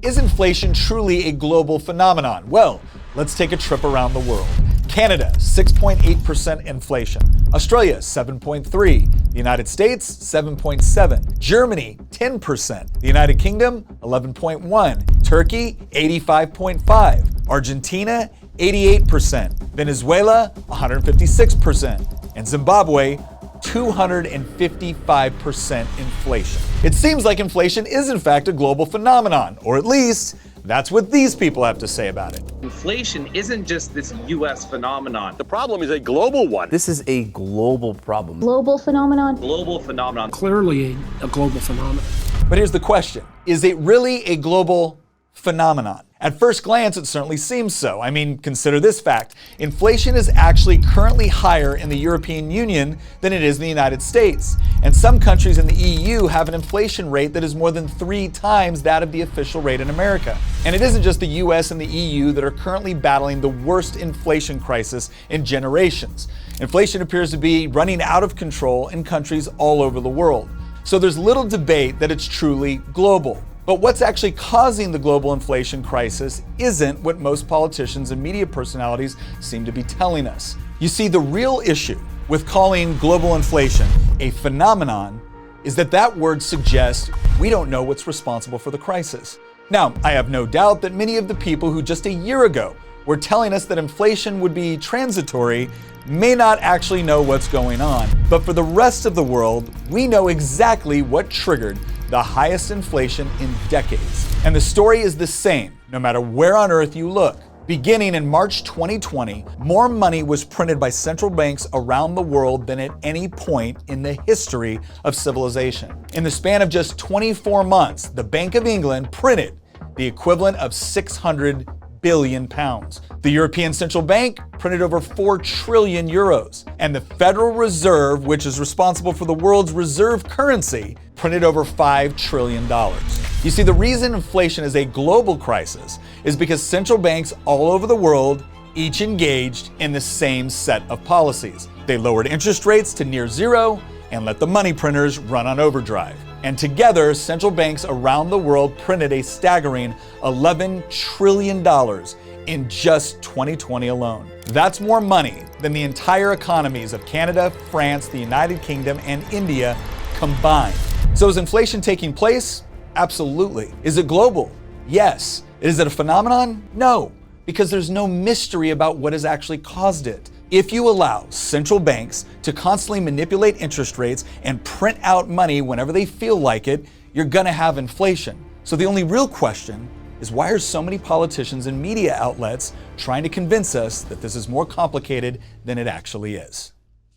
Is inflation truly a global phenomenon? Well, let's take a trip around the world. Canada, 6.8% inflation. Australia, 7.3%. The United States, 7.7%. Germany, 10%. The United Kingdom, 11.1%. Turkey, 85.5%. Argentina, 88%. Venezuela, 156%. And Zimbabwe, 255% inflation. It seems like inflation is in fact a global phenomenon, or at least that's what these people have to say about it. Inflation isn't just this US phenomenon. The problem is a global one. This is a global problem. Global phenomenon? Global phenomenon. Clearly a global phenomenon. But here's the question. Is it really a global phenomenon? At first glance, it certainly seems so. I mean, consider this fact. Inflation is actually currently higher in the European Union than it is in the United States. And some countries in the EU have an inflation rate that is more than 3 times that of the official rate in America. And it isn't just the US and the EU that are currently battling the worst inflation crisis in generations. Inflation appears to be running out of control in countries all over the world. So there's little debate that it's truly global. But what's actually causing the global inflation crisis isn't what most politicians and media personalities seem to be telling us. You see, the real issue with calling global inflation a phenomenon is that word suggests we don't know what's responsible for the crisis. Now, I have no doubt that many of the people who just a year ago were telling us that inflation would be transitory may not actually know what's going on. But for the rest of the world, we know exactly what triggered the highest inflation in decades. And the story is the same, no matter where on earth you look. Beginning in March 2020, more money was printed by central banks around the world than at any point in the history of civilization. In the span of just 24 months, the Bank of England printed the equivalent of 600 billion pounds. The European Central Bank printed over 4 trillion euros. And the Federal Reserve, which is responsible for the world's reserve currency, printed over $5 trillion. You see, the reason inflation is a global crisis is because central banks all over the world each engaged in the same set of policies. They lowered interest rates to near zero and let the money printers run on overdrive. And together, central banks around the world printed a staggering $11 trillion in just 2020 alone. That's more money than the entire economies of Canada, France, the United Kingdom, and India combined. So is inflation taking place? Absolutely. Is it global? Yes. Is it a phenomenon? No, because there's no mystery about what has actually caused it. If you allow central banks to constantly manipulate interest rates and print out money whenever they feel like it, you're gonna have inflation. So the only real question is, why are so many politicians and media outlets trying to convince us that this is more complicated than it actually is?